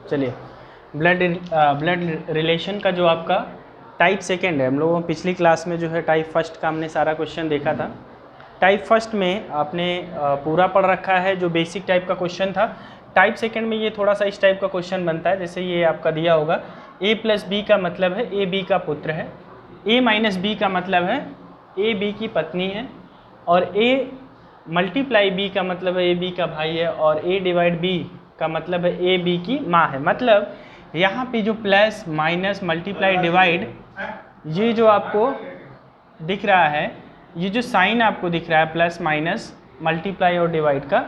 चलिए, blood relation का जो आपका टाइप सेकेंड है, हम लोगों ने पिछली क्लास में जो है टाइप फर्स्ट का हमने सारा क्वेश्चन देखा था। टाइप फर्स्ट में आपने पूरा पढ़ रखा है जो बेसिक टाइप का क्वेश्चन था। टाइप सेकेंड में ये थोड़ा सा इस टाइप का क्वेश्चन बनता है, जैसे ये आपका दिया होगा a प्लस बी का मतलब है a b का पुत्र है, a माइनस बी का मतलब है a b की पत्नी है, और a मल्टीप्लाई b का मतलब है a b का भाई है, और a डिवाइड b का मतलब है a b की माँ है। मतलब यहाँ पे जो प्लस माइनस मल्टीप्लाई डिवाइड ये जो आपको दिख रहा है, ये जो साइन आपको दिख रहा है प्लस माइनस मल्टीप्लाई और डिवाइड का,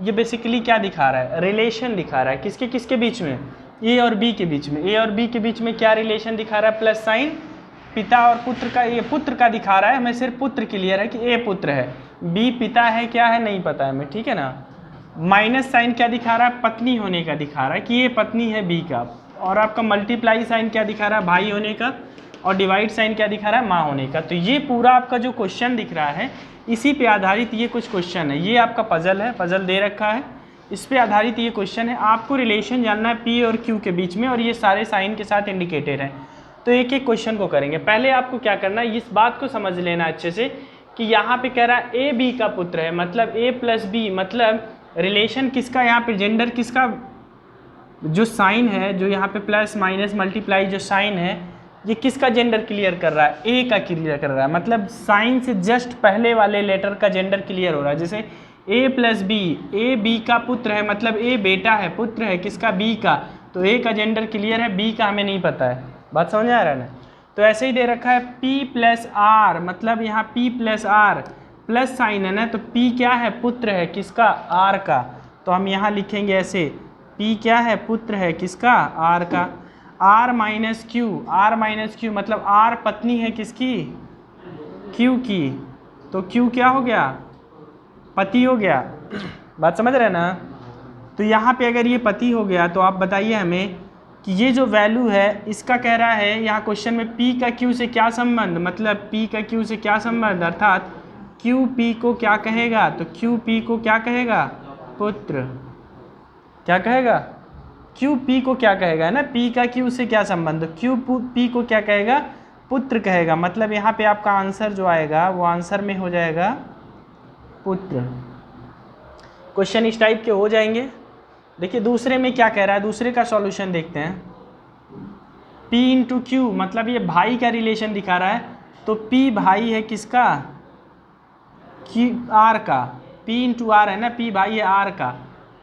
ये बेसिकली क्या दिखा रहा है? रिलेशन दिखा रहा है। किसके किसके बीच में? ए और बी के बीच में। ए और बी के बीच में क्या रिलेशन दिखा रहा है? प्लस साइन पिता और पुत्र का, ये पुत्र का दिखा रहा है। हमें सिर्फ पुत्र क्लियर है कि ए पुत्र है, बी पिता है, क्या है नहीं पता है हमें, ठीक है ना। माइनस साइन क्या दिखा रहा है? पत्नी होने का दिखा रहा है कि ये पत्नी है बी का। और आपका मल्टीप्लाई साइन क्या दिखा रहा है? भाई होने का। और डिवाइड साइन क्या दिखा रहा है? माँ होने का। तो ये पूरा आपका जो क्वेश्चन दिख रहा है, इसी पे आधारित ये कुछ क्वेश्चन है। ये आपका पजल है, पजल दे रखा है, इस पे आधारित ये क्वेश्चन है। आपको रिलेशन जानना है पी और क्यू के बीच में, और ये सारे साइन के साथ इंडिकेटेड है। तो एक एक क्वेश्चन को करेंगे। पहले आपको क्या करना है, इस बात को समझ लेना अच्छे से कि यहाँ पे कह रहा है ए बी का पुत्र है, मतलब ए प्लस बी, मतलब रिलेशन किसका, यहाँ पे जेंडर किसका, जो साइन है, जो यहाँ पे प्लस माइनस मल्टीप्लाई जो साइन है, ये किसका जेंडर क्लियर कर रहा है? ए का क्लियर कर रहा है। मतलब साइन से जस्ट पहले वाले लेटर का जेंडर क्लियर हो रहा है। जैसे ए प्लस बी, ए बी का पुत्र है, मतलब ए बेटा है, पुत्र है किसका? बी का। तो ए का जेंडर क्लियर है, बी का हमें नहीं पता है। बात समझ आ रहा है ना। तो ऐसे ही दे रखा है पी प्लस आर, मतलब यहाँ P plus R, plus sign है ना, तो पी क्या है? पुत्र है किसका? आर का। तो हम यहाँ लिखेंगे ऐसे, पी क्या है? पुत्र है किसका? आर का। R minus Q, R minus Q मतलब आर पत्नी है किसकी? क्यू की। तो क्यू क्या हो गया? पति हो गया। बात समझ रहे हैं ना। तो यहाँ पे अगर ये पति हो गया, तो आप बताइए हमें कि ये जो वैल्यू है इसका कह रहा है यहाँ क्वेश्चन में पी का क्यू से क्या संबंध, मतलब पी का क्यू से क्या संबंध, अर्थात क्यू पी को क्या कहेगा? तो क्यू पी को क्या कहेगा? पुत्र। क्या कहेगा? क्यू पी को क्या कहेगा, है ना। पी का क्यू से क्या संबंध? क्यू पी को क्या कहेगा? पुत्र कहेगा। मतलब यहाँ पे आपका आंसर जो आएगा वो आंसर में हो जाएगा पुत्र। क्वेश्चन इस टाइप के हो जाएंगे। देखिए दूसरे में क्या कह रहा है, दूसरे का सॉल्यूशन देखते हैं। P इंटू क्यू, मतलब ये भाई का रिलेशन दिखा रहा है, तो P भाई है किसका? Q R का। P इंटू आर है ना, P भाई है R का।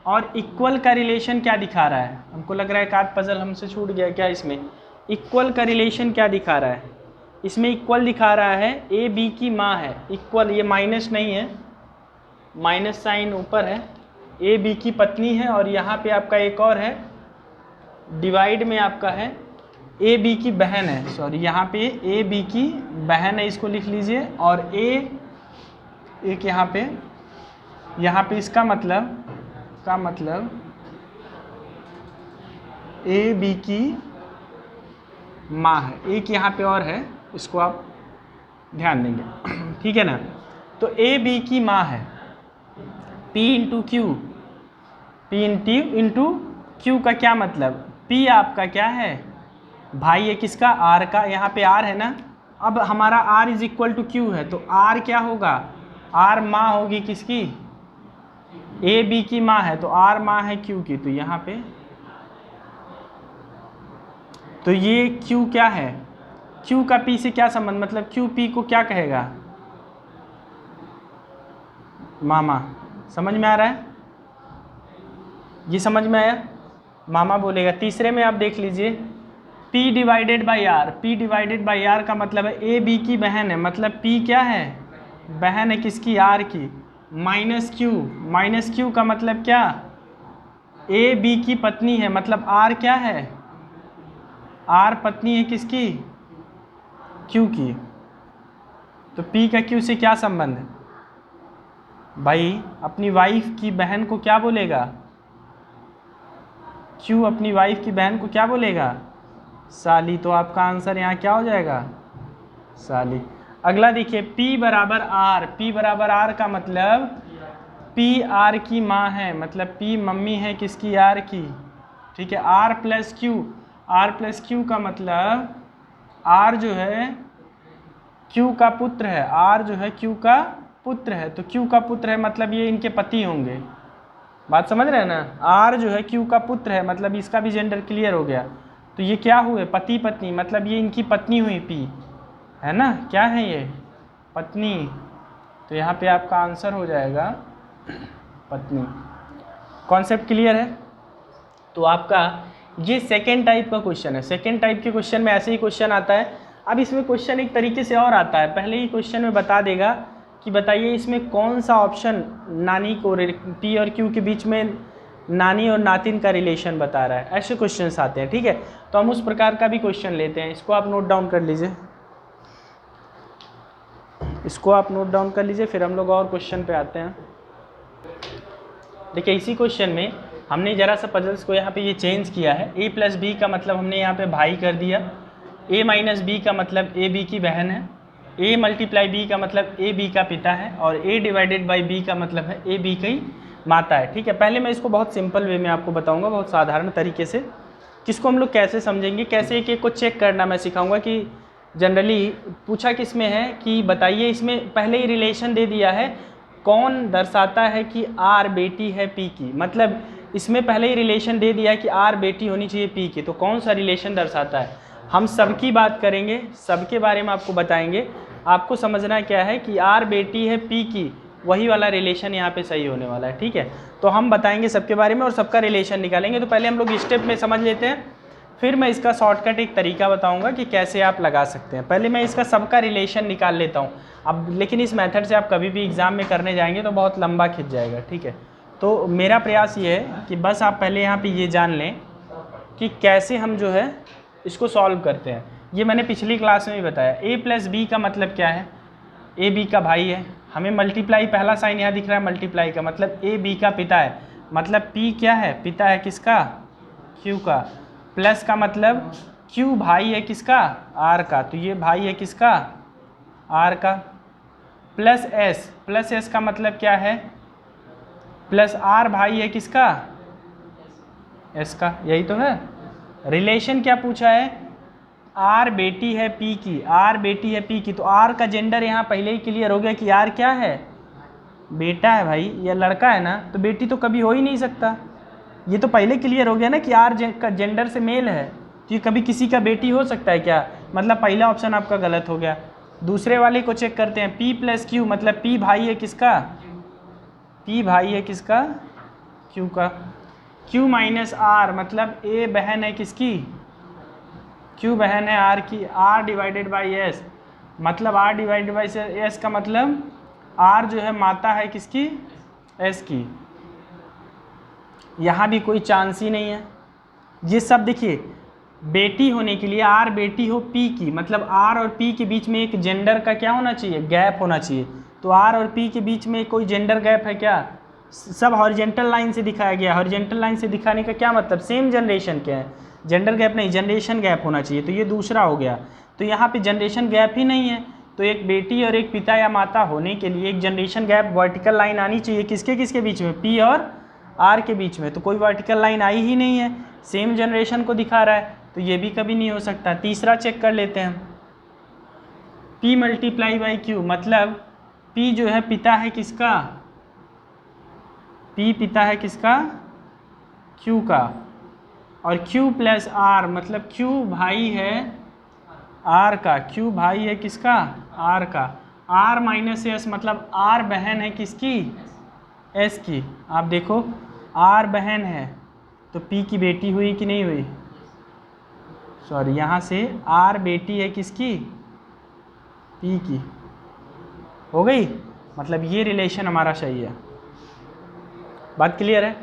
और इक्वल का रिलेशन क्या दिखा रहा है? हमको लग रहा है एक आध पजल हमसे छूट गया क्या इसमें। इक्वल का रिलेशन क्या दिखा रहा है? इसमें इक्वल दिखा रहा है ए बी की माँ है। इक्वल, ये माइनस नहीं है, माइनस साइन ऊपर है, ए बी की पत्नी है, और यहाँ पे आपका एक और है, डिवाइड में आपका है ए बी की बहन है। सॉरी, यहाँ पे ए बी की बहन है, इसको लिख लीजिए। और एक यहाँ पे इसका मतलब ए बी की माँ है। एक यहाँ पे और है, इसको आप ध्यान देंगे, ठीक है ना। तो ए बी की माँ है, P into Q, P into Q का क्या मतलब? P आपका क्या है? भाई है किसका? R का। यहाँ पे R है ना। अब हमारा R is equal to Q है, तो R क्या होगा? R माँ होगी किसकी? ए बी की माँ है, तो R माँ है क्यू की। तो यहाँ पे तो ये Q क्या है? Q का P से क्या संबंध, मतलब Q P को क्या कहेगा? मामा। समझ में आ रहा है? ये समझ में आया? मामा बोलेगा। तीसरे में आप देख लीजिए, P divided by R. P divided by R का मतलब है ए बी की बहन है, मतलब P क्या है? बहन है किसकी? आर की। माइनस क्यू का मतलब क्या? ए बी की पत्नी है, मतलब आर क्या है? आर पत्नी है किसकी? क्यू की। तो P का क्यू से क्या संबंध है? भाई अपनी वाइफ की बहन को क्या बोलेगा? क्यू अपनी वाइफ की बहन को क्या बोलेगा? साली। तो आपका आंसर यहाँ क्या हो जाएगा? साली। अगला देखिए, P बराबर आर। P बराबर आर का मतलब P आर की माँ है, मतलब P मम्मी है किसकी? आर की, ठीक है। आर प्लस क्यू का मतलब आर जो है क्यू का पुत्र है, आर जो है क्यू का पुत्र है, तो क्यू का पुत्र है मतलब ये इनके पति होंगे। बात समझ रहे हैं ना, आर जो है क्यू का पुत्र है मतलब इसका भी जेंडर क्लियर हो गया। तो ये क्या हुए, पति पत्नी, मतलब ये इनकी पत्नी हुई पी, है ना, क्या है ये, पत्नी। तो यहाँ पे आपका आंसर हो जाएगा पत्नी। कॉन्सेप्ट क्लियर है। तो आपका ये सेकेंड टाइप का क्वेश्चन है। सेकेंड टाइप के क्वेश्चन में ऐसे ही क्वेश्चन आता है। अब इसमें क्वेश्चन एक तरीके से और आता है, पहले ही क्वेश्चन में बता देगा कि बताइए इसमें कौन सा ऑप्शन नानी को पी और क्यू के बीच में नानी और नातिन का रिलेशन बता रहा है। ऐसे क्वेश्चंस आते हैं, ठीक है। तो हम उस प्रकार का भी क्वेश्चन लेते हैं, इसको आप नोट डाउन कर लीजिए, इसको आप नोट डाउन कर लीजिए, फिर हम लोग और क्वेश्चन पे आते हैं। देखिए इसी क्वेश्चन में हमने जरा सा पजल्स को यहाँ पे ये चेंज किया है। a प्लस बी का मतलब हमने यहाँ पे भाई कर दिया, a माइनस बी का मतलब a b की बहन है, a मल्टीप्लाई b का मतलब a b का पिता है, और a डिवाइडेड बाई b का मतलब है a b की माता है, ठीक है। पहले मैं इसको बहुत सिंपल वे में आपको बताऊँगा, बहुत साधारण तरीके से, किसको हम लोग कैसे समझेंगे, कैसे एक एक को चेक करना मैं सिखाऊँगा। कि जनरली पूछा किस में है कि बताइए इसमें पहले ही रिलेशन दे दिया है, कौन दर्शाता है कि आर बेटी है पी की, मतलब इसमें पहले ही रिलेशन दे दिया है कि आर बेटी होनी चाहिए पी की, तो कौन सा रिलेशन दर्शाता है। हम सबकी बात करेंगे, सबके बारे में आपको बताएंगे। आपको समझना क्या है कि आर बेटी है पी की, वही वाला रिलेशन यहाँ पे सही होने वाला है, ठीक है। तो हम बताएंगे सबके बारे में और सबका रिलेशन निकालेंगे। तो पहले हम लोग स्टेप में समझ लेते हैं, फिर मैं इसका शॉर्टकट एक तरीका बताऊंगा कि कैसे आप लगा सकते हैं। पहले मैं इसका सबका रिलेशन निकाल लेता हूँ अब, लेकिन इस मेथड से आप कभी भी एग्ज़ाम में करने जाएंगे तो बहुत लंबा खिंच जाएगा, ठीक है। तो मेरा प्रयास ये है कि बस आप पहले यहाँ पे ये जान लें कि कैसे हम जो है इसको सॉल्व करते हैं। ये मैंने पिछली क्लास में भी बताया। a प्लस बी का मतलब क्या है, a b का भाई है, हमें मल्टीप्लाई, पहला साइन यहाँ दिख रहा है मल्टीप्लाई का, मतलब a b का पिता है, मतलब p क्या है, पिता है किसका, q का, प्लस का मतलब q भाई है किसका, r का, तो ये भाई है किसका, r का, प्लस s का मतलब क्या है, प्लस r भाई है किसका, s का, यही तो है। रिलेशन क्या पूछा है, r बेटी है p की, r बेटी है p की, तो r का जेंडर यहाँ पहले ही क्लियर हो गया कि r क्या है, बेटा है भाई, या लड़का है ना, तो बेटी तो कभी हो ही नहीं सकता। ये तो पहले क्लियर हो गया ना कि r का जेंडर से मेल है, तो ये कभी किसी का बेटी हो सकता है क्या, मतलब पहला ऑप्शन आपका गलत हो गया। दूसरे वाले को चेक करते हैं, p प्लस क्यू, मतलब p भाई है किसका, p भाई है किसका, q का, q माइनस r मतलब a बहन है किसकी, q बहन है r की, r डिवाइडेड बाई s मतलब r डिवाइडेड बाई s का मतलब r जो है माता है किसकी, s की। यहाँ भी कोई चांस ही नहीं है। ये सब देखिए, बेटी होने के लिए r बेटी हो p की, मतलब r और p के बीच में एक जेंडर का क्या होना चाहिए, गैप होना चाहिए। तो r और p के बीच में कोई जेंडर गैप है क्या, सब हॉरिजेंटल लाइन से दिखाया गया। हॉरिजेंटल लाइन से दिखाने का क्या मतलब, सेम जनरेशन के हैं, जेंडर गैप नहीं, जनरेशन गैप होना चाहिए। तो ये दूसरा हो गया। तो यहाँ पे जनरेशन गैप ही नहीं है, तो एक बेटी और एक पिता या माता होने के लिए एक जनरेशन गैप वर्टिकल लाइन आनी चाहिए, किसके किसके बीच में, p और r के बीच में। तो कोई वर्टिकल लाइन आई ही नहीं है, सेम जनरेशन को दिखा रहा है, तो ये भी कभी नहीं हो सकता। तीसरा चेक कर लेते हैं, p मल्टीप्लाई बाई q मतलब p जो है पिता है किसका, p पिता है किसका, q का, और q प्लस r मतलब q भाई है r का, q भाई है किसका, r का, r माइनस s मतलब r बहन है किसकी, s की। आप देखो r बहन है तो p की बेटी हुई कि नहीं हुई, सॉरी यहाँ से r बेटी है किसकी, p की, हो गई। मतलब ये रिलेशन हमारा सही है। बात क्लियर है,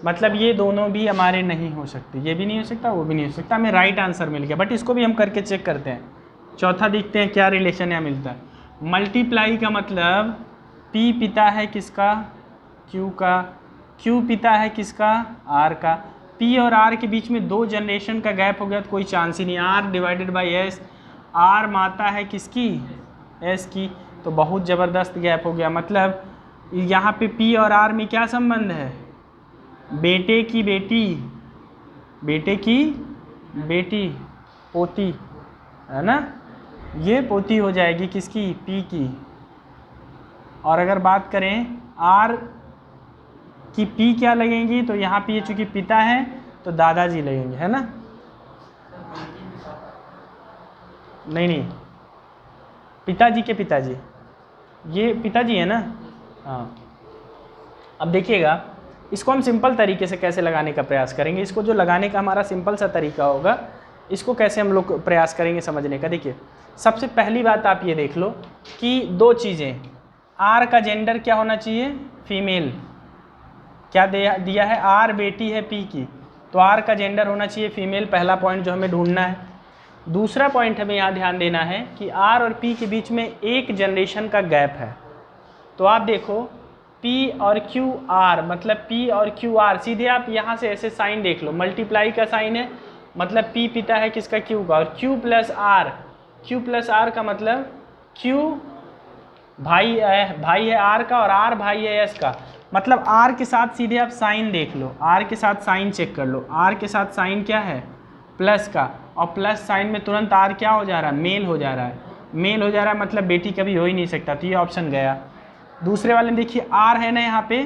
मतलब ये दोनों भी हमारे नहीं हो सकते, ये भी नहीं हो सकता, वो भी नहीं हो सकता, हमें राइट आंसर मिल गया। बट इसको भी हम करके चेक करते हैं। चौथा देखते हैं क्या रिलेशन यहाँ मिलता है। मल्टीप्लाई का मतलब p पिता है किसका, q का, q पिता है किसका, r का, p और r के बीच में दो जनरेशन का गैप हो गया तो कोई चांस ही नहीं। r divided by s, r माता है किसकी, s की, तो बहुत ज़बरदस्त गैप हो गया। मतलब यहाँ पे p और r में क्या संबंध है, बेटे की बेटी बेटे की बेटी, पोती, है ना, ये पोती हो जाएगी किसकी, P की। और अगर बात करें R की P क्या लगेंगी, तो यहाँ पे ये चूँकि पिता है तो दादाजी लगेंगे, है ना। नहीं, पिताजी के पिताजी, ये पिताजी है ना। हाँ, अब देखिएगा इसको हम सिंपल तरीके से कैसे लगाने का प्रयास करेंगे। इसको जो लगाने का हमारा सिंपल सा तरीका होगा, इसको कैसे हम लोग प्रयास करेंगे समझने का। देखिए सबसे पहली बात आप ये देख लो कि दो चीज़ें, आर का जेंडर क्या होना चाहिए, फीमेल। क्या दिया है, आर बेटी है पी की, तो आर का जेंडर होना चाहिए फीमेल, पहला पॉइंट जो हमें ढूंढना है। दूसरा पॉइंट हमें यहाँ ध्यान देना है कि आर और पी के बीच में एक जनरेशन का गैप है। तो आप देखो P और QR, मतलब P और QR, सीधे आप यहाँ से ऐसे साइन देख लो, मल्टीप्लाई का साइन है, मतलब P पिता है किसका, Q का, और Q प्लस R का मतलब Q भाई है R का, और R भाई है S का। मतलब R के साथ सीधे आप साइन देख लो, R के साथ साइन चेक कर लो, R के साथ साइन क्या है, प्लस का, और प्लस साइन में तुरंत R क्या हो जा रहा है, मेल हो जा रहा है, मेल हो जा रहा है, मतलब बेटी कभी हो ही नहीं सकता, तो ये ऑप्शन गया। दूसरे वाले में देखिए R है ना, यहाँ पे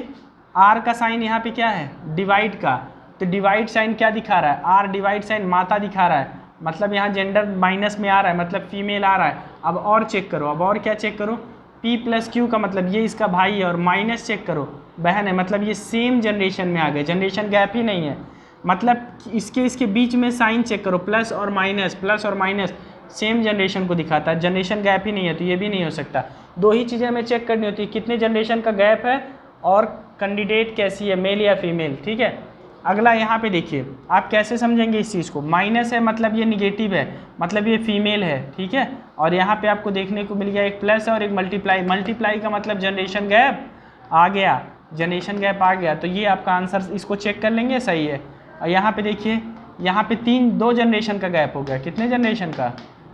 R का साइन यहाँ पे क्या है, डिवाइड का, तो डिवाइड साइन क्या दिखा रहा है, R डिवाइड साइन माता दिखा रहा है, मतलब यहाँ जेंडर माइनस में आ रहा है, मतलब फीमेल आ रहा है। अब और चेक करो, अब और क्या चेक करो, P प्लस Q का मतलब ये इसका भाई है, और माइनस चेक करो बहन है, मतलब ये सेम जनरेशन में आ गए, जनरेशन गैप ही नहीं है, मतलब इसके बीच में साइन चेक करो, प्लस और माइनस सेम जनरेशन को दिखाता है, जनरेशन गैप ही नहीं है, तो ये भी नहीं हो सकता। दो ही चीज़ें हमें चेक करनी होती है, कितने जनरेशन का गैप है और कैंडिडेट कैसी है, मेल या फीमेल, ठीक है। अगला यहाँ पे देखिए आप कैसे समझेंगे इस चीज़ को, माइनस है मतलब ये निगेटिव है, मतलब ये फीमेल है, ठीक है। और यहाँ पे आपको देखने को मिल गया एक प्लस है और एक मल्टीप्लाई का मतलब जनरेशन गैप आ गया, जनरेशन गैप आ गया, तो ये आपका आंसर, इसको चेक कर लेंगे, सही है। और यहाँ पे देखिए, यहाँ पे दो जनरेशन का गैप हो गया, कितने जनरेशन का,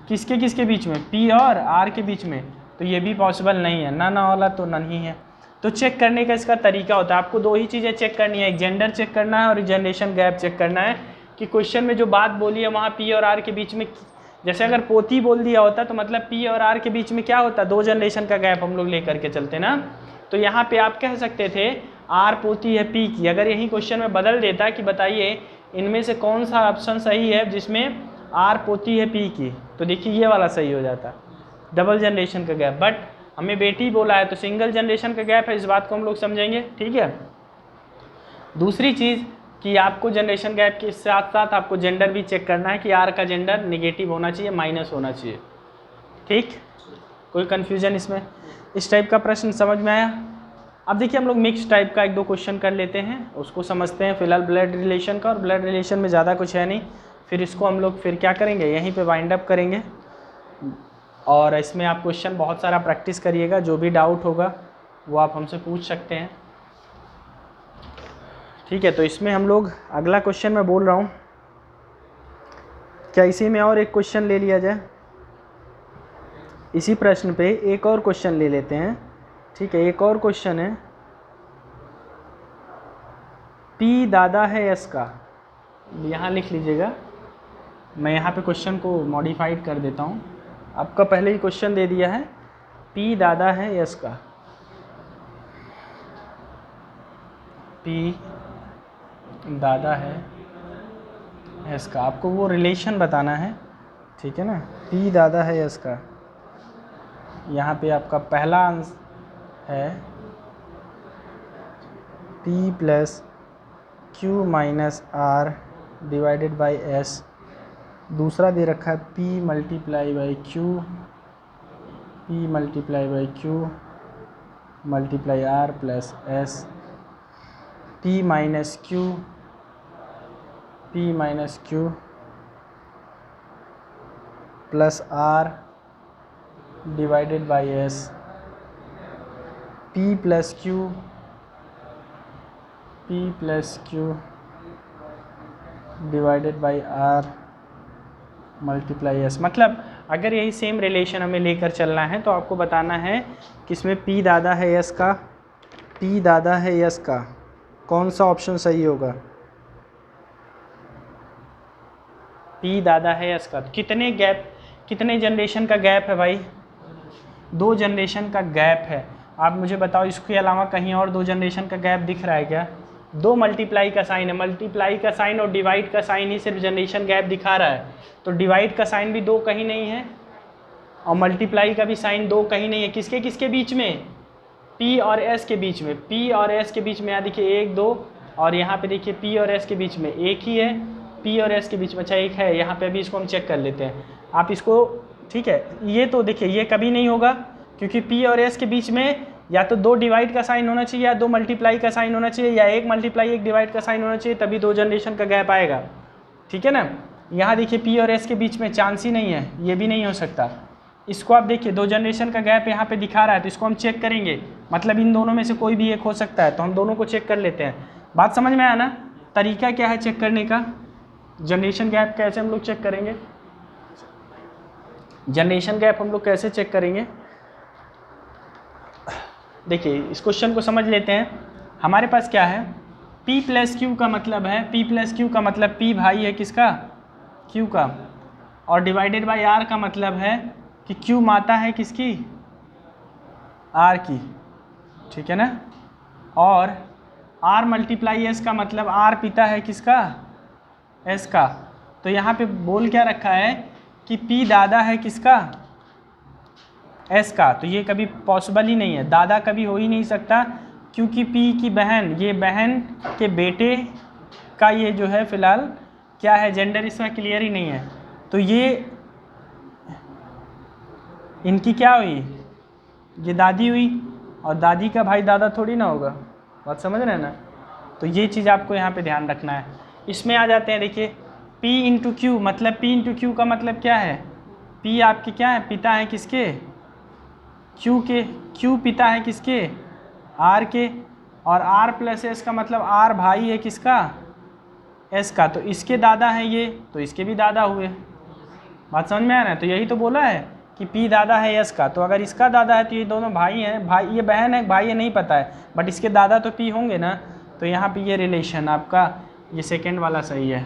किसके बीच में, P और R के बीच में, तो ये भी पॉसिबल नहीं है, ना वाला तो नहीं है। तो चेक करने का इसका तरीका होता है, आपको दो ही चीज़ें चेक करनी है, एक जेंडर चेक करना है और जनरेशन गैप चेक करना है, कि क्वेश्चन में जो बात बोली है वहाँ P और R के बीच में, जैसे अगर पोती बोल दिया होता तो मतलब P और R के बीच में क्या होता, दो जनरेशन का गैप हम लोग ले करके चलते ना। तो यहाँ पे आप कह सकते थे R पोती है P की, अगर यही क्वेश्चन में बदल देता कि बताइए इनमें से कौन सा ऑप्शन सही है जिसमें R पोती है P की, तो देखिए ये वाला सही हो जाता, डबल जनरेशन का गैप, बट हमें बेटी बोला है तो सिंगल जनरेशन का गैप है, इस बात को हम लोग समझेंगे, ठीक है। दूसरी चीज़ कि आपको जनरेशन गैप के साथ साथ आपको जेंडर भी चेक करना है कि आर का जेंडर निगेटिव होना चाहिए, माइनस होना चाहिए, ठीक। कोई कन्फ्यूजन इसमें, इस टाइप का प्रश्न समझ में आया। अब देखिए हम लोग मिक्स टाइप का एक दो क्वेश्चन कर लेते हैं, उसको समझते हैं फिलहाल ब्लड रिलेशन का, और ब्लड रिलेशन में ज़्यादा कुछ है नहीं, फिर इसको हम लोग फिर क्या करेंगे, यहीं पे वाइंड अप करेंगे। और इसमें आप क्वेश्चन बहुत सारा प्रैक्टिस करिएगा, जो भी डाउट होगा वो आप हमसे पूछ सकते हैं, ठीक है। तो इसमें हम लोग अगला क्वेश्चन मैं बोल रहा हूँ, क्या इसी में और एक क्वेश्चन ले लिया जाए, इसी प्रश्न पे एक और क्वेश्चन ले लेते हैं, ठीक है। एक और क्वेश्चन है, P दादा है S का, यहाँ लिख लीजिएगा, मैं यहाँ पे क्वेश्चन को मॉडिफाइड कर देता हूँ, आपका पहले ही क्वेश्चन दे दिया है, P दादा है S का, P दादा है S का, आपको वो रिलेशन बताना है, ठीक है ना। P दादा है S का, यहाँ पे आपका पहला आंसर है P plus Q minus R divided by S, दूसरा दे रखा है P multiply by Q, P multiply by Q multiply R plus S, P minus Q plus R divided by S, P plus Q divided by R multiply S। मतलब अगर यही same relation हमें लेकर चलना है तो आपको बताना है कि इसमें P दादा है S का, P दादा है S का, कौन सा ऑप्शन सही होगा। पी दादा है यस का। तो कितने जनरेशन का गैप है भाई? 2 जनरेशन का गैप है। आप मुझे बताओ इसके अलावा कहीं और 2 जनरेशन का गैप दिख रहा है क्या? 2 मल्टीप्लाई का साइन है, मल्टीप्लाई का साइन और डिवाइड का साइन ही सिर्फ जनरेशन गैप दिखा रहा है। तो डिवाइड का साइन भी 2 कहीं नहीं है और मल्टीप्लाई का भी साइन 2 कहीं नहीं है। किसके किसके बीच में? P और S के बीच में। P और S के बीच में यहाँ देखिए 1 2 और यहाँ पे देखिए P और S के बीच में 1 ही है। P और S के बीच में अच्छा 1 है यहाँ पे। अभी इसको हम चेक कर लेते हैं। आप इसको ठीक है, ये तो देखिए ये कभी नहीं होगा क्योंकि P और S के बीच में या तो 2 डिवाइड का साइन होना चाहिए या 2 मल्टीप्लाई का साइन होना चाहिए या 1 मल्टीप्लाई 1 डिवाइड का साइन होना चाहिए, तभी 2 जनरेशन का गैप आएगा। ठीक है ना। यहाँ देखिए P और S के बीच में चांस ही नहीं है, ये भी नहीं हो सकता। इसको आप देखिए 2 जनरेशन का गैप यहाँ पे दिखा रहा है, तो इसको हम चेक करेंगे। मतलब इन दोनों में से कोई भी एक हो सकता है, तो हम दोनों को चेक कर लेते हैं। बात समझ में आया ना? तरीका क्या है चेक करने का? जनरेशन गैप कैसे हम लोग चेक करेंगे? जनरेशन गैप हम लोग कैसे चेक करेंगे? देखिए इस क्वेश्चन को समझ लेते हैं। हमारे पास क्या है? P प्लस Q का मतलब है, P प्लस Q का मतलब P भाई है किसका? Q का, और डिवाइडेड बाय R का मतलब है कि Q माता है किसकी? R की। ठीक है ना। और R मल्टीप्लाई S का मतलब R पिता है किसका? S का। तो यहाँ पे बोल क्या रखा है कि P दादा है किसका? S का। तो ये कभी पॉसिबल ही नहीं है, दादा कभी हो ही नहीं सकता क्योंकि P की बहन, ये बहन के बेटे का ये जो है फिलहाल क्या है, जेंडर इसका क्लियर ही नहीं है। तो ये इनकी क्या हुई? ये दादी हुई, और दादी का भाई दादा थोड़ी ना होगा। बात समझ रहे हैं ना? तो ये चीज़ आपको यहाँ पे ध्यान रखना है। इसमें आ जाते हैं, देखिए P इंटू क्यू, मतलब P इंटू क्यू का मतलब क्या है? P आपके क्या है? पिता है किसके? Q के। Q पिता है किसके? R के। और R प्लस S का मतलब R भाई है किसका? S का। तो इसके दादा हैं ये, तो इसके भी दादा हुए। बात समझ में आ रहा है? तो यही तो बोला है कि P दादा है S का। तो अगर इसका दादा है तो ये दोनों भाई हैं। भाई, ये बहन है, भाई है नहीं पता है, बट इसके दादा तो P होंगे ना। तो यहाँ पे ये रिलेशन आपका ये सेकंड वाला सही है।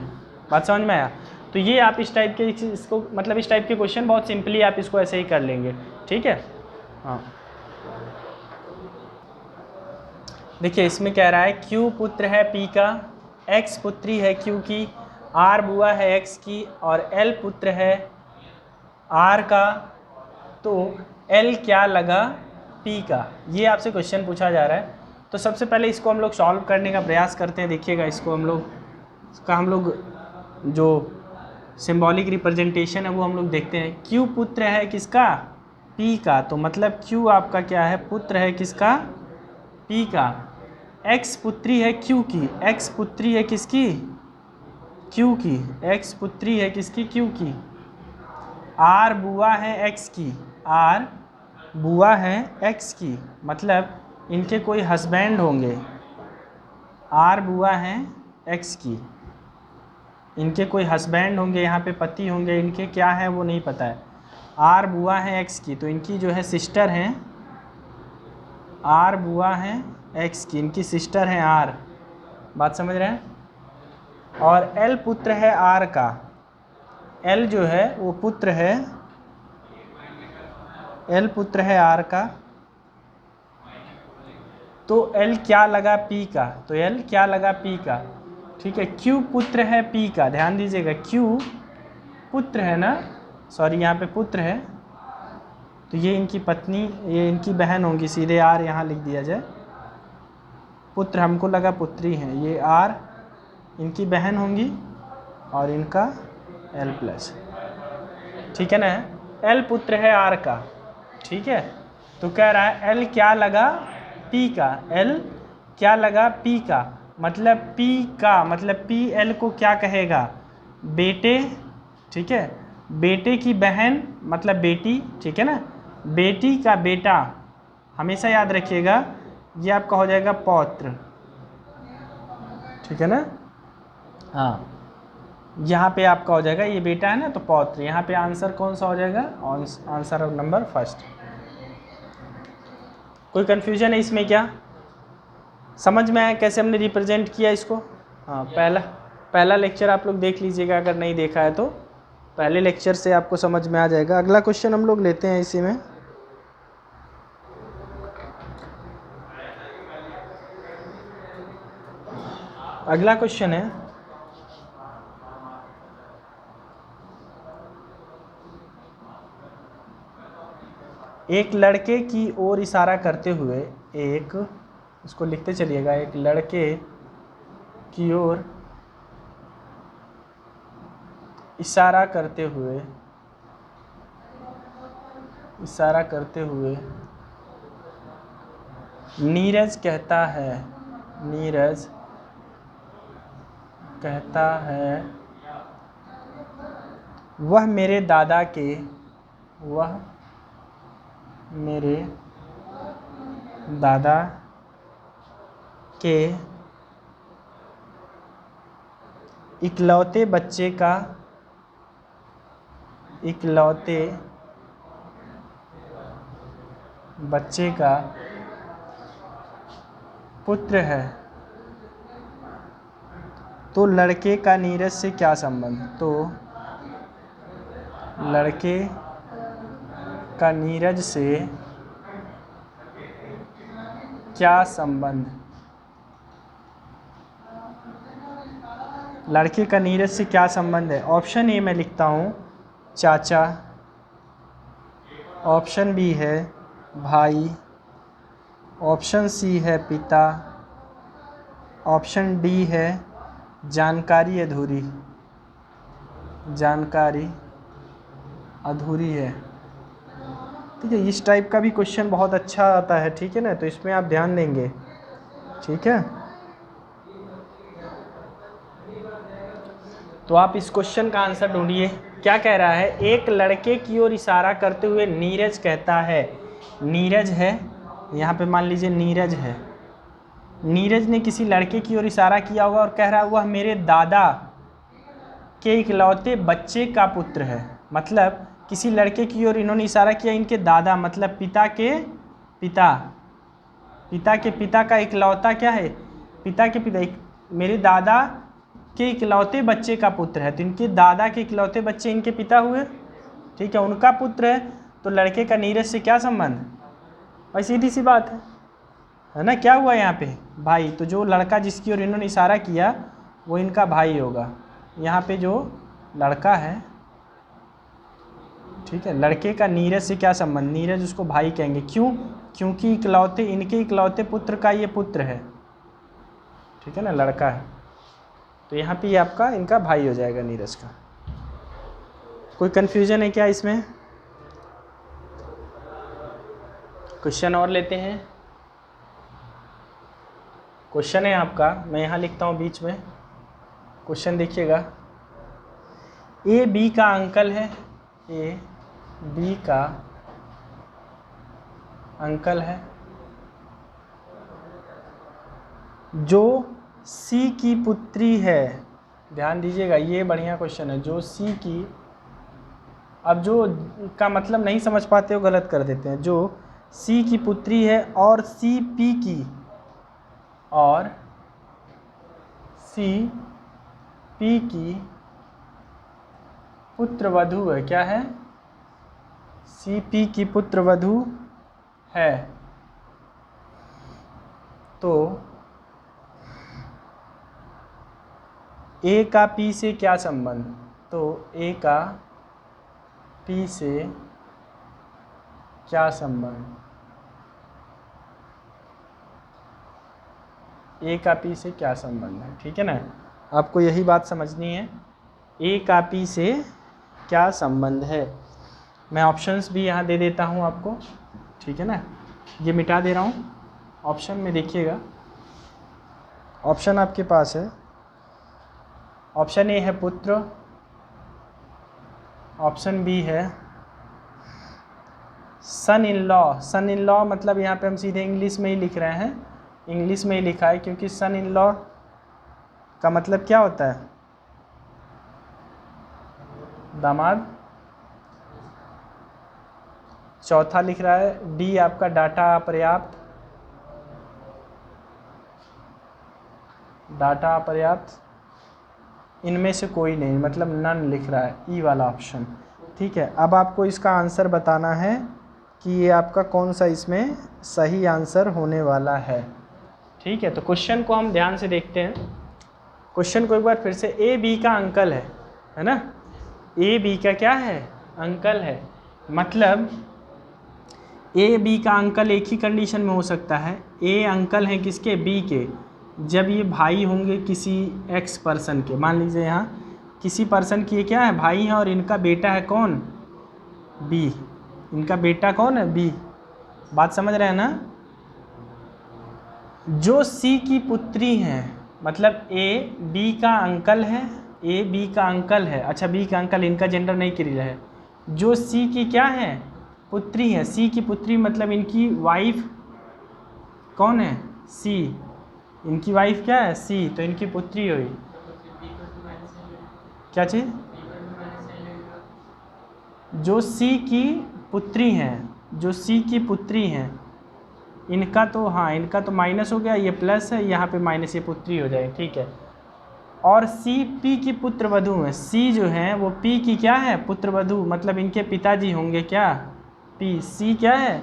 बात समझ में आया? तो ये आप इस टाइप के इसको मतलब इस टाइप के क्वेश्चन बहुत सिंपली आप इसको ऐसे ही कर लेंगे। ठीक है। हाँ देखिए इसमें कह रहा है Q पुत्र है P का, X पुत्री है Q की, R बुआ है X की और L पुत्र है R का। तो L क्या लगा P का? ये आपसे क्वेश्चन पूछा जा रहा है। तो सबसे पहले इसको हम लोग सॉल्व करने का प्रयास करते हैं। देखिएगा इसको हम लोग जो सिंबॉलिक रिप्रेजेंटेशन है वो हम लोग देखते हैं। Q पुत्र है किसका? P का। तो मतलब Q आपका क्या है? पुत्र है किसका? P का। X पुत्री है Q की, X पुत्री है किसकी? Q की। X पुत्री है किसकी? Q की। R बुआ है X की, R बुआ है X की, मतलब इनके कोई हस्बैंड होंगे। R बुआ है X की, इनके कोई हस्बैंड होंगे, यहाँ पे पति होंगे, इनके क्या है वो नहीं पता है। R बुआ है X की, तो इनकी जो है सिस्टर हैं, R बुआ है X की, इनकी सिस्टर हैं R। बात समझ रहे हैं? और L पुत्र है R का, L जो है वो पुत्र है, L पुत्र है R का। तो L क्या लगा P का? तो L क्या लगा P का? ठीक है। Q पुत्र है P का, ध्यान दीजिएगा Q पुत्र है ना, सॉरी यहाँ पे पुत्र है, तो ये इनकी पत्नी, ये इनकी बहन होंगी, सीधे R यहाँ लिख दिया जाए। पुत्र हमको लगा पुत्री हैं, ये R इनकी बहन होंगी और इनका L प्लस। ठीक है ना। L पुत्र है R का। ठीक है। तो कह रहा है L क्या लगा P का, L क्या लगा P का, मतलब P का मतलब P L को क्या कहेगा? बेटे। ठीक है। बेटे की बहन मतलब बेटी। ठीक है ना। बेटी का बेटा, हमेशा याद रखिएगा ये आपका हो जाएगा पौत्र। ठीक है ना। हाँ यहाँ पे आपका हो जाएगा, ये बेटा है ना तो पौत्र। यहाँ पे आंसर कौन सा हो जाएगा? Answer number first. कोई कन्फ्यूजन है इसमें क्या? समझ में आया कैसे हमने रिप्रेजेंट किया इसको? हाँ पहला लेक्चर आप लोग देख लीजिएगा अगर नहीं देखा है तो। पहले लेक्चर से आपको समझ में आ जाएगा। अगला क्वेश्चन हम लोग लेते हैं इसी में। अगला क्वेश्चन है, एक लड़के की ओर इशारा करते हुए इसको लिखते चलिएगा, एक लड़के की ओर इशारा करते हुए नीरज कहता है वह मेरे दादा के इकलौते बच्चे का पुत्र है, तो लड़के का नीरज से क्या संबंध? तो लड़के का नीरज से क्या संबंध? लड़के का नीरज से क्या संबंध है? ऑप्शन ए मैं लिखता हूँ चाचा, ऑप्शन बी है भाई, ऑप्शन सी है पिता, ऑप्शन डी है जानकारी अधूरी है। ठीक है, इस टाइप का भी क्वेश्चन बहुत अच्छा आता है। ठीक है ना, तो इसमें आप ध्यान देंगे। ठीक है, तो आप इस क्वेश्चन का आंसर ढूंढिए। क्या कह रहा है? एक लड़के की ओर इशारा करते हुए नीरज कहता है, नीरज है यहाँ पे, मान लीजिए नीरज है, नीरज ने किसी लड़के की ओर इशारा किया होगा और कह रहा है वह मेरे दादा के इकलौते बच्चे का पुत्र है। मतलब किसी लड़के की ओर इन्होंने इशारा किया, इनके दादा मतलब पिता के पिता का इकलौता क्या है? पिता के पिता, मेरे दादा के इकलौते बच्चे का पुत्र है, तो इनके दादा के इकलौते बच्चे इनके पिता हुए। ठीक है, उनका पुत्र है, तो लड़के का नीरज से क्या संबंध? भाई सीधी सी बात है ना। क्या हुआ यहाँ पे? भाई। तो जो लड़का जिसकी ओर इन्होंने इशारा किया वो इनका भाई होगा। यहाँ पे जो लड़का है, ठीक है, लड़के का नीरज से क्या संबंध? नीरज उसको भाई कहेंगे। क्यों? क्योंकि इनके इकलौते पुत्र का ये पुत्र है। ठीक है ना, लड़का है, तो यहाँ पे आपका इनका भाई हो जाएगा नीरज का। कोई कन्फ्यूजन है क्या इसमें? क्वेश्चन और लेते हैं। क्वेश्चन है आपका, मैं यहाँ लिखता हूँ बीच में। क्वेश्चन देखिएगा, ए बी का अंकल है, ए बी का अंकल है, जो सी की पुत्री है। ध्यान दीजिएगा, ये बढ़िया क्वेश्चन है। जो सी की, अब जो का मतलब नहीं समझ पाते हो गलत कर देते हैं। जो सी की पुत्री है और सी पी की पुत्र वधू है। क्या है? सी पी की पुत्र वधू है। तो ए का पी से क्या संबंध? तो ए का पी से क्या संबंध? ए का पी से क्या संबंध है? ठीक है ना, आपको यही बात समझनी है। ए का पी से क्या संबंध है? मैं ऑप्शंस भी यहाँ दे देता हूँ आपको। ठीक है ना, ये मिटा दे रहा हूँ। ऑप्शन में देखिएगा, ऑप्शन आपके पास है। ऑप्शन ए है पुत्र, ऑप्शन बी है सन in law. Sun in law मतलब यहाँ पे हम सीधे इंग्लिश में ही लिख रहे हैं, इंग्लिश में ही लिखा है, क्योंकि सन इन लॉ का मतलब क्या होता है? दामाद। चौथा लिख रहा है डी आपका डाटा अपर्याप्त। इनमें से कोई नहीं, मतलब नन लिख रहा है, ई वाला ऑप्शन। ठीक है, अब आपको इसका आंसर बताना है कि ये आपका कौन सा इसमें सही आंसर होने वाला है। ठीक है, तो क्वेश्चन को हम ध्यान से देखते हैं। क्वेश्चन को एक बार फिर से, ए बी का अंकल है ना, ए बी का क्या है, अंकल है। मतलब ए बी का अंकल एक ही कंडीशन में हो सकता है, ए अंकल है किसके, बी के, जब ये भाई होंगे किसी एक्स पर्सन के। मान लीजिए यहाँ किसी पर्सन की ये क्या है, भाई है, और इनका बेटा है कौन, बी। इनका बेटा कौन है, बी। बात समझ रहे हैं ना। जो सी की पुत्री हैं, मतलब ए बी का अंकल है, ए बी का अंकल है, अच्छा बी का अंकल, इनका जेंडर नहीं क्लियर है। जो सी की क्या है, पुत्री है, सी की पुत्री मतलब इनकी वाइफ कौन है, सी। इनकी वाइफ क्या है, सी, तो इनकी पुत्री हुई क्या चीज़, जो सी की पुत्री हैं, जो सी की पुत्री हैं, इनका तो हाँ, इनका तो माइनस हो गया, ये प्लस है, यहाँ पे माइनस, ये पुत्री हो जाएगी। ठीक है, और सी पी की पुत्र वधू है, सी जो है वो पी की क्या है, पुत्र वधू, मतलब इनके पिताजी होंगे क्या, पी। सी क्या है,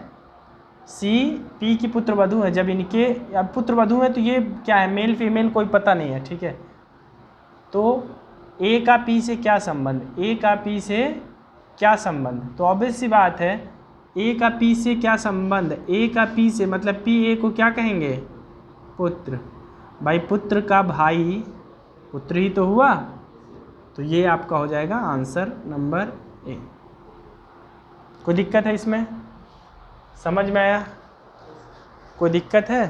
सी पी की पुत्र वधू है। जब इनके अब पुत्र वधू है तो ये क्या है, मेल फीमेल कोई पता नहीं है। ठीक है, तो ए का पी से क्या संबंध, ए का पी से क्या संबंध, तो ऑब्वियस सी बात है, ए का पी से क्या संबंध, ए का पी से मतलब पी ए को क्या कहेंगे, पुत्र। भाई पुत्र का भाई पुत्र ही तो हुआ, तो ये आपका हो जाएगा आंसर नंबर ए। कोई दिक्कत है इसमें, समझ में आया, कोई दिक्कत है,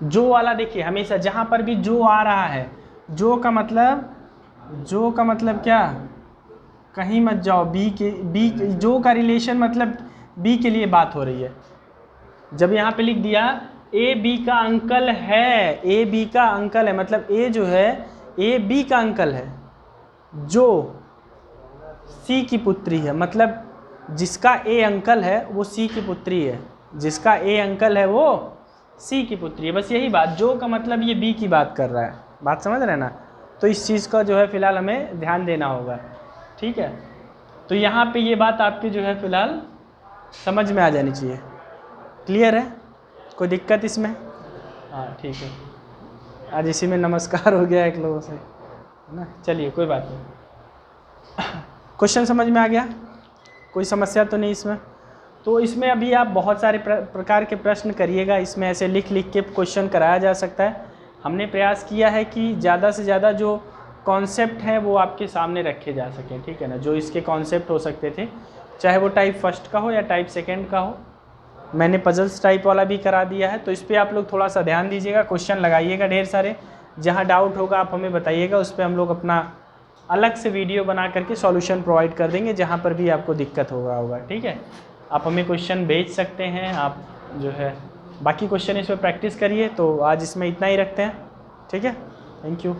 जो वाला देखिए, हमेशा जहाँ पर भी जो आ रहा है, जो का मतलब क्या, कहीं मत जाओ, बी जो का रिलेशन मतलब बी के लिए बात हो रही है। जब यहाँ पे लिख दिया ए बी का अंकल है, ए बी का अंकल है, मतलब ए जो है ए बी का अंकल है, जो सी की पुत्री है, मतलब जिसका ए अंकल है वो सी की पुत्री है, जिसका ए अंकल है वो सी की पुत्री है। बस यही बात, जो का मतलब ये बी की बात कर रहा है। बात समझ रहे हैं ना, तो इस चीज़ का जो है फ़िलहाल हमें ध्यान देना होगा। ठीक है, तो यहाँ पे ये बात आपकी जो है फ़िलहाल समझ में आ जानी चाहिए। क्लियर है, कोई दिक्कत इसमें, हाँ ठीक है। आज इसी में नमस्कार हो गया एक लोगों से, है ना। चलिए कोई बात नहीं, क्वेश्चन समझ में आ गया, कोई समस्या तो नहीं इसमें। तो इसमें अभी आप बहुत सारे प्रकार के प्रश्न करिएगा, इसमें ऐसे लिख के क्वेश्चन कराया जा सकता है। हमने प्रयास किया है कि ज़्यादा से ज़्यादा जो कॉन्सेप्ट है वो आपके सामने रखे जा सकें। ठीक है ना, जो इसके कॉन्सेप्ट हो सकते थे, चाहे वो टाइप फर्स्ट का हो या टाइप सेकेंड का हो। मैंने पजल्स टाइप वाला भी करा दिया है, तो इस पर आप लोग थोड़ा सा ध्यान दीजिएगा, क्वेश्चन लगाइएगा ढेर सारे। जहाँ डाउट होगा आप हमें बताइएगा, उस पर हम लोग अपना अलग से वीडियो बना करके सॉल्यूशन प्रोवाइड कर देंगे, जहाँ पर भी आपको दिक्कत होगा। ठीक है, आप हमें क्वेश्चन भेज सकते हैं, आप जो है बाकी क्वेश्चन इस पर प्रैक्टिस करिए। तो आज इसमें इतना ही रखते हैं, ठीक है, थैंक यू।